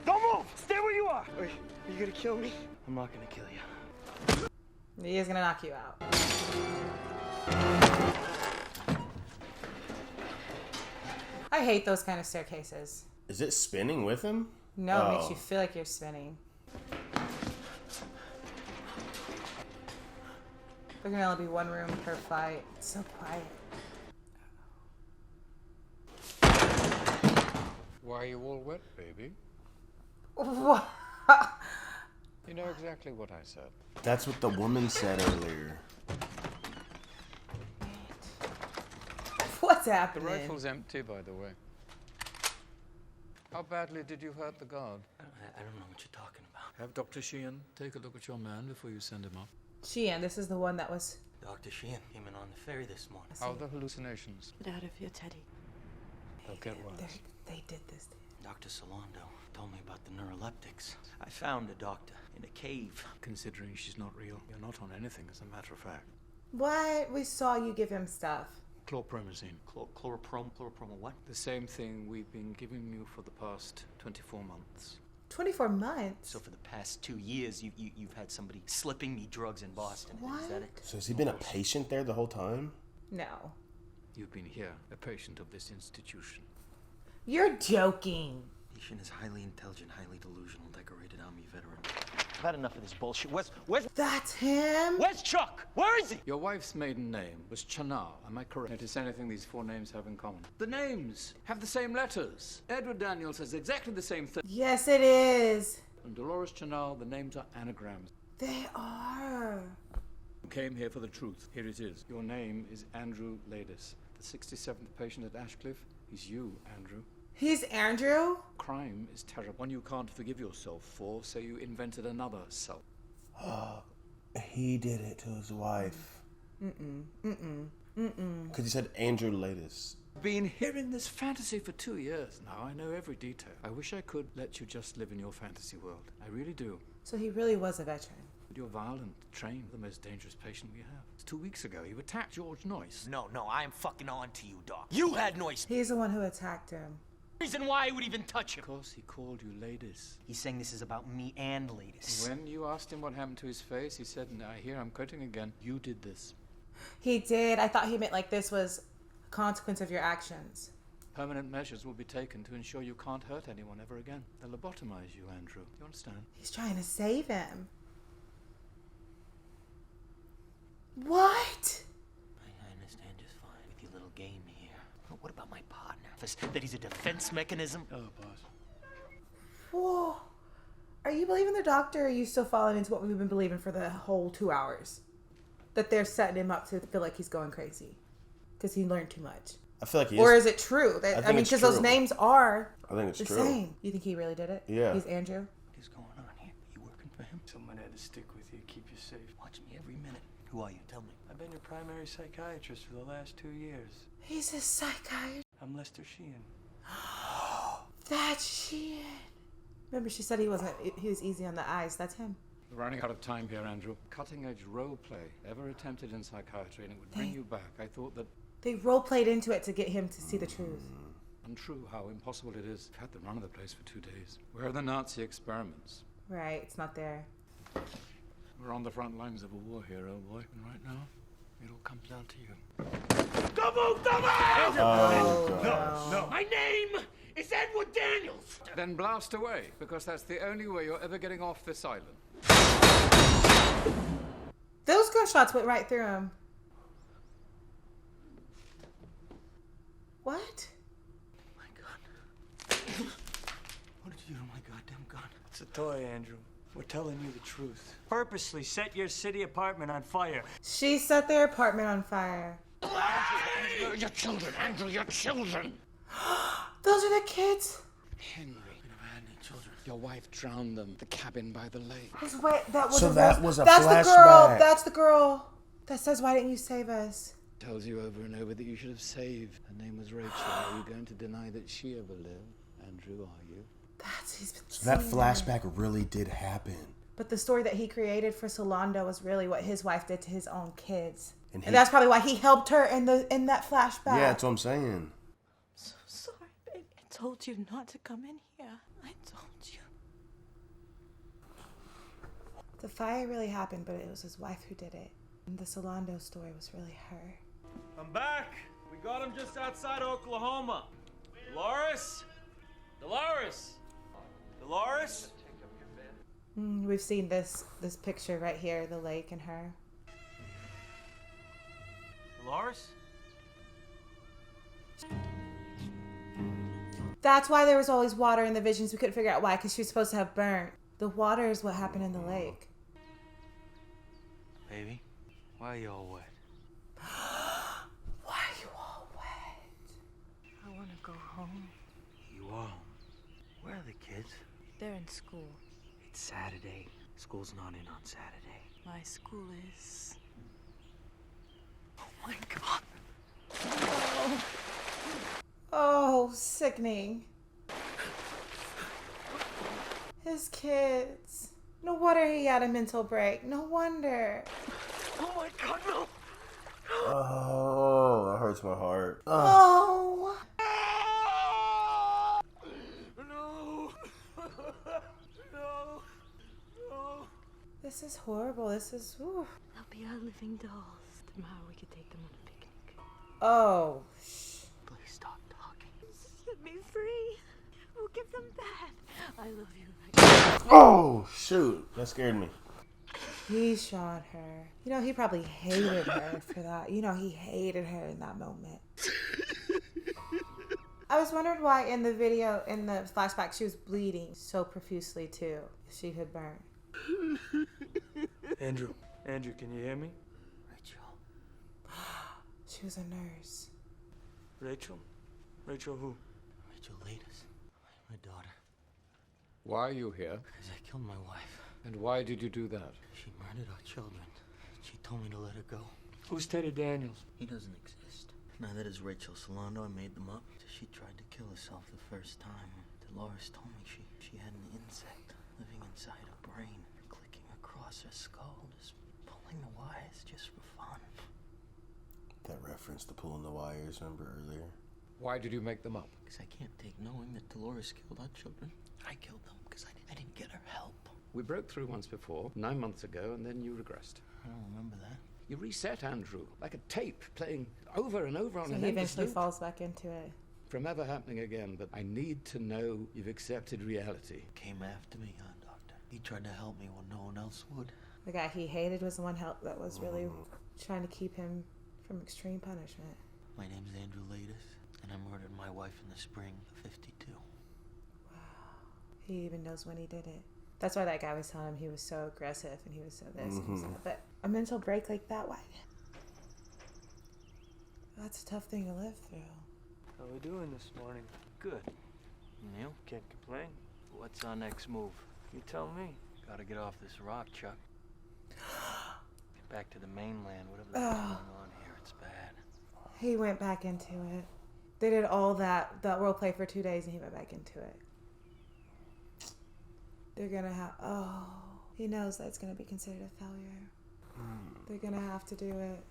S14: Don't move! Stay where you are! Wait, are you gonna kill me? I'm not gonna kill you.
S2: He is gonna knock you out. I hate those kind of staircases.
S1: Is it spinning with him?
S2: No, it makes you feel like you're spinning. There can only be one room per fight. It's so quiet.
S6: Why are you all wet, baby?
S2: What?
S6: You know exactly what I said.
S1: That's what the woman said earlier.
S2: What's
S6: The
S2: happening?
S6: rifle's empty, by the way. How badly did you hurt the guard?
S7: I don't know what you're talking about.
S6: Have Dr. Sheehan take a look at your man before you send him up.
S2: Sheehan, this is the one that was...
S7: Dr. Sheehan came in on the ferry this morning.
S6: How are the hallucinations?
S13: Get out of here, Teddy.
S6: They'll get worse.
S2: They did this.
S7: Dr. Solando told me about the neuroleptics. I found a doctor in a cave.
S6: Considering she's not real, you're not on anything, as a matter of fact.
S2: What? We saw you give him stuff.
S6: Chlorpromazine.
S7: Chloropromo what?
S6: The same thing we've been giving you for the past 24 months.
S2: 24 months?
S7: So for the past 2 years, you've had somebody slipping me drugs in Boston.
S2: What?
S7: Is that it?
S1: So has he been a patient there the whole time?
S2: No.
S6: You've been here, a patient of this institution.
S2: You're joking.
S7: Patient is highly intelligent, highly delusional, decorated Army veteran. I've had enough of this bullshit. Where's...
S2: That's him?
S7: Where's Chuck? Where is he?
S6: Your wife's maiden name was Chanal, am I correct? Notice anything these four names have in common? The names have the same letters. Edward Daniels has exactly the same thing.
S2: Yes, it is.
S6: And Dolores Chanal, the names are anagrams.
S2: They are.
S6: You came here for the truth. Here it is. Your name is Andrew Ladis. The 67th patient at Ashcliffe is you, Andrew.
S2: He's Andrew?
S6: Crime is terrible. One you can't forgive yourself for, so you invented another self.
S1: He did it to his wife. Because he said Andrew Ladis.
S6: Been hearing this fantasy for 2 years now. I know every detail. I wish I could let you just live in your fantasy world. I really do.
S2: So he really was a veteran.
S6: But you're violent, trained, the most dangerous patient we have. 2 weeks ago, you attacked George Noyce.
S12: No, I'm fucking on to you, Doc. You had Noyce.
S2: He's the one who attacked him.
S12: Reason why I would even touch him.
S6: Of course, he called you Ladis.
S7: He's saying this is about me and Ladis.
S6: When you asked him what happened to his face, he said, "Now here, I'm quoting again, you did this."
S2: He did. I thought he meant like this was a consequence of your actions.
S6: Permanent measures will be taken to ensure you can't hurt anyone ever again. They'll lobotomize you, Andrew. You understand?
S2: He's trying to save him. What?
S7: I understand just fine with your little game here. But what about my partner? That he's a defense mechanism?
S6: Oh, boss.
S2: Whoa. Are you believing the doctor, or are you still falling into what we've been believing for the whole 2 hours? That they're setting him up to feel like he's going crazy because he learned too much.
S1: I feel like he is.
S2: Or is it true? That, I mean, because those names are
S1: I think it's
S2: the
S1: true.
S2: same. You think he really did it?
S1: Yeah.
S2: He's Andrew?
S7: What is going on here? You working for him?
S14: Someone had to stick with you, keep you safe.
S7: Watch me every minute. Who are you? Tell me.
S14: I've been your primary psychiatrist for the last 2 years.
S2: He's a psychiatrist.
S14: I'm Lester Sheehan.
S2: That's Sheehan. Remember, she said he was easy on the eyes. That's him.
S6: We're running out of time here, Andrew. Cutting-edge role play ever attempted in psychiatry, and it would bring you back. I thought that...
S2: They role played into it to get him to see the truth.
S6: Untrue how impossible it is. I've had the run of the place for 2 days. Where are the Nazi experiments?
S2: Right, it's not there.
S6: We're on the front lines of a war here, old boy. And right now, it all comes down to you.
S14: Don't move! Don't move!
S6: No.
S14: My name is Edward Daniels!
S6: Then blast away, because that's the only way you're ever getting off this island.
S2: Those gunshots went right through him. What?
S7: My gun. What did you do to my goddamn gun?
S14: It's a toy, Andrew.
S16: We're telling you the truth. Purposely set your city apartment on fire.
S2: She set their apartment on fire.
S20: Your children, Andrew, your children.
S2: Those are the kids.
S6: Henry, we never had any children. Your wife drowned them. The cabin by the lake.
S2: Wait, that was
S1: So that was a
S2: That's
S1: flashback.
S2: the girl. That's the girl that says, "Why didn't you save us?"
S6: Tells you over and over that you should have saved. Her name was Rachel. Are you going to deny that she ever lived? Andrew, are you?
S2: He's been
S1: So that
S2: seeing
S1: flashback really did happen.
S2: But the story that he created for Solando was really what his wife did to his own kids,
S1: And
S2: and that's probably why he helped her in that flashback.
S1: Yeah, that's what I'm saying.
S13: So sorry, baby. I told you not to come in here. I told you.
S2: The fire really happened, but it was his wife who did it. And the Solando story was really her.
S12: I'm back. We got him just outside Oklahoma. Dolores? Dolores? Dolores?
S2: We've seen this picture right here, the lake and her.
S12: Dolores?
S2: That's why there was always water in the visions. We couldn't figure out why, because she was supposed to have burnt. The water is what happened in the lake.
S3: Baby, why are you all wet?
S2: Why are you all wet?
S13: I want to go home.
S3: You are home. Where are the kids?
S13: They're in school.
S3: It's Saturday. School's not in on Saturday.
S13: My school is...
S3: Oh my God.
S2: Oh, sickening. His kids. No wonder he had a mental break. No wonder.
S3: Oh my God, no.
S1: Oh, that hurts my heart.
S2: Oh.
S3: No. No. No.
S2: This is horrible. This is... Ooh.
S13: They'll be our living dolls. Tomorrow we could take them on a picnic.
S2: Oh.
S3: Please stop talking.
S13: Set me free. We'll give them back. I love you.
S1: Oh, shoot. That scared me.
S2: He shot her. You know, he probably hated her for that. You know, he hated her in that moment. I was wondering why in the video, in the flashback, she was bleeding so profusely too. She had burned.
S16: Andrew, can you hear me?
S3: Rachel.
S2: She was a nurse.
S16: Rachel? Rachel who?
S3: Rachel Lattis. My daughter.
S6: Why are you here?
S3: Because I killed my wife.
S6: And why did you do that?
S3: She murdered our children. She told me to let her go.
S16: Who's Teddy Daniels?
S3: He doesn't exist. Neither does Rachel Solando. I made them up. She tried to kill herself the first time. Dolores told me she had an insect living inside her brain, clicking across her skull, just pulling the wires just for fun.
S1: That reference to pulling the wires, remember earlier?
S6: Why did you make them up?
S3: Because I can't take knowing that Dolores killed our children. I killed them because I didn't get her help.
S6: We broke through once before, 9 months ago, and then you regressed.
S3: I don't remember that.
S6: You reset, Andrew, like a tape, playing over and over on
S2: So
S6: an
S2: he
S6: endless
S2: eventually
S6: loop.
S2: falls back into it.
S6: From ever happening again, but I need to know you've accepted reality.
S3: Came after me, Doctor. He tried to help me when no one else would.
S2: The guy he hated was the one that was really trying to keep him from extreme punishment.
S3: My name's Andrew Lattis, and I murdered my wife in the spring of '52.
S2: Wow. He even knows when he did it. That's why that guy was telling him he was so aggressive and he was so this and so that. But a mental break like that, why? That's a tough thing to live through.
S16: How we doing this morning? Good.
S3: You?
S16: Can't complain.
S3: What's our next move?
S16: You tell me.
S3: Gotta get off this rock, Chuck. Get back to the mainland, whatever the hell's going on here. It's bad.
S2: He went back into it. They did all that role play for 2 days and he went back into it. They're gonna have, he knows that's gonna be considered a failure. They're gonna have to do it.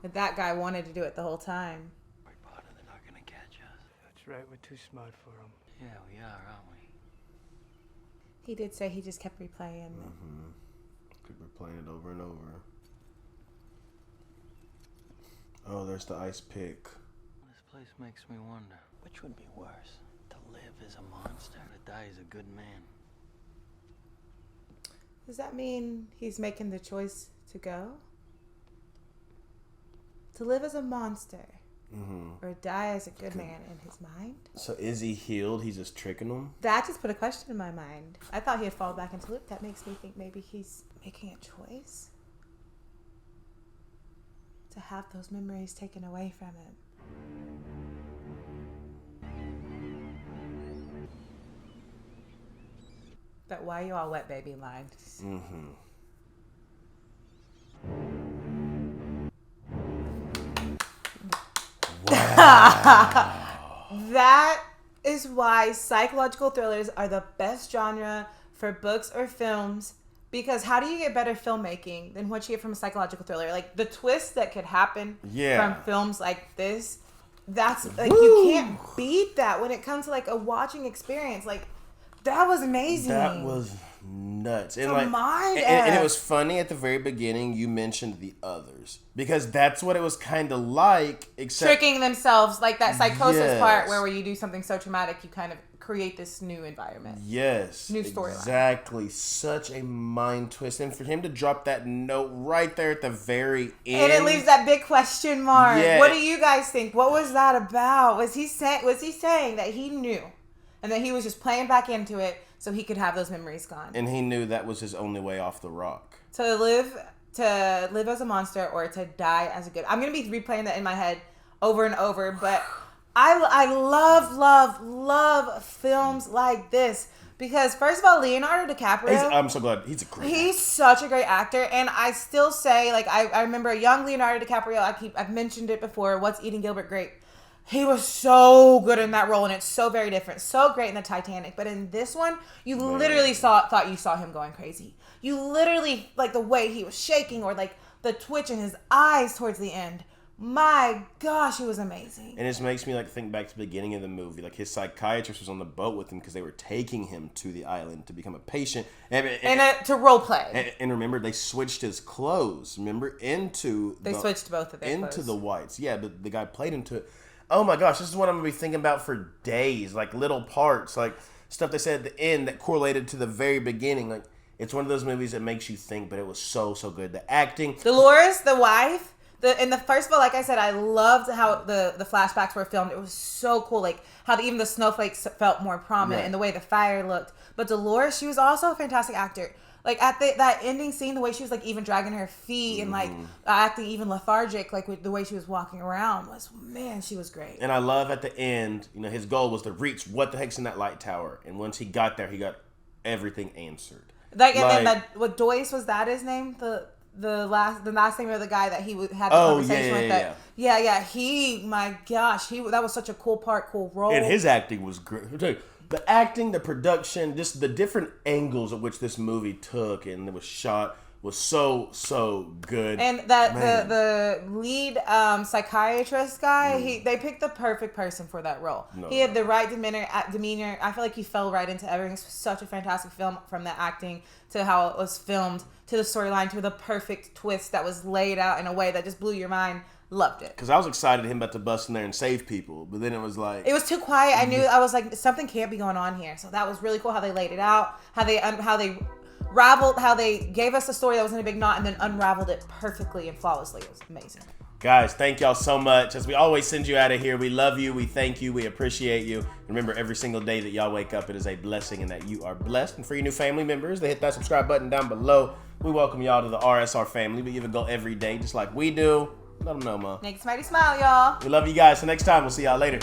S2: But that guy wanted to do it the whole time.
S3: They're not gonna catch us.
S16: That's right, we're too smart for them.
S3: Yeah, we are, aren't we?
S2: He did say he just kept replaying.
S1: Keep replaying it over and over. Oh, there's the ice pick.
S3: This place makes me wonder, which would be worse? To live as a monster or to die as a good man?
S2: Does that mean he's making the choice to go? To live as a monster or die as a good man in his mind?
S1: So is he healed? He's just tricking them?
S2: That just put a question in my mind. I thought he had fallen back into Luke. That makes me think maybe he's making a choice to have those memories taken away from him. That why you all wet baby line.
S1: Wow.
S2: That is why psychological thrillers are the best genre for books or films, because how do you get better filmmaking than what you get from a psychological thriller? Like the twists that could happen from films like this, that's like you can't beat that when it comes to like a watching experience. Like that was amazing.
S1: That was nuts. And
S2: and
S1: it was funny at the very beginning you mentioned the others, because that's what it was kind of like, except
S2: tricking themselves, like that psychosis part where you do something so traumatic you kind of create this new environment.
S1: Yes.
S2: New storyline.
S1: Exactly. Such a mind twist. And for him to drop that note right there at the very end.
S2: And it leaves that big question mark.
S1: Yeah.
S2: What do you guys think? What was that about? Was he saying that he knew and that he was just playing back into it so he could have those memories gone?
S1: And he knew that was his only way off the rock.
S2: To live as a monster or to die as a good. I'm going to be replaying that in my head over and over, but I love films like this because, first of all, Leonardo DiCaprio.
S1: I'm so glad. He's
S2: He's such a great actor, and I still say, like, I remember a young Leonardo DiCaprio. I've mentioned it before. What's Eating Gilbert Grape? He was so good in that role, and it's so very different. So great in the Titanic, but in this one, you literally thought you saw him going crazy. You literally, like, the way he was shaking or like the twitch in his eyes towards the end. My gosh, it was amazing.
S1: And it makes me like think back to the beginning of the movie. Like his psychiatrist was on the boat with him because they were taking him to the island to become a patient and
S2: to role play.
S1: And remember, they switched his clothes. Remember
S2: they switched both of their
S1: into
S2: clothes.
S1: the whites. Yeah, but the guy played into it. Oh my gosh, this is what I'm gonna be thinking about for days. Like little parts, like stuff they said at the end that correlated to the very beginning. Like it's one of those movies that makes you think, but it was so good. The acting,
S2: Dolores, the wife. In the first of all, like I said, I loved how the flashbacks were filmed. It was so cool, like how even the snowflakes felt more prominent and the way the fire looked. But Dolores, she was also a fantastic actor. Like at that ending scene, the way she was like even dragging her feet and like acting even lethargic, like with the way she was walking around she was great.
S1: And I love at the end, his goal was to reach what the heck's in that light tower. And once he got there, he got everything answered.
S2: And then what Joyce, was that his name? The last name of the guy that he had the conversation with. My gosh, that was such a cool role.
S1: And his acting was great. I'll tell you, the acting, the production, just the different angles at which this movie took and it was shot was so good.
S2: And that the lead psychiatrist guy, they picked the perfect person for that role. He had the right demeanor. I feel like he fell right into everything. It's such a fantastic film, from the acting to how it was filmed to the storyline to the perfect twist that was laid out in a way that just blew your mind. Loved it.
S1: Because I was excited him about to bust in there and save people, but then it was like
S2: it was too quiet. I was like, something can't be going on here. So that was really cool how they laid it out, how they gave us a story that was in a big knot and then unraveled it perfectly and flawlessly. It was amazing.
S1: Guys, thank y'all so much. As we always send you out of here, we love you, we thank you, we appreciate you. Remember, every single day that y'all wake up, it is a blessing and that you are blessed. And for your new family members, they hit that subscribe button down below. We welcome y'all to the RSR family. We even go every day just like we do. Let them know, Ma.
S2: Make somebody smile, y'all.
S1: We love you guys. So next time, we'll see y'all later.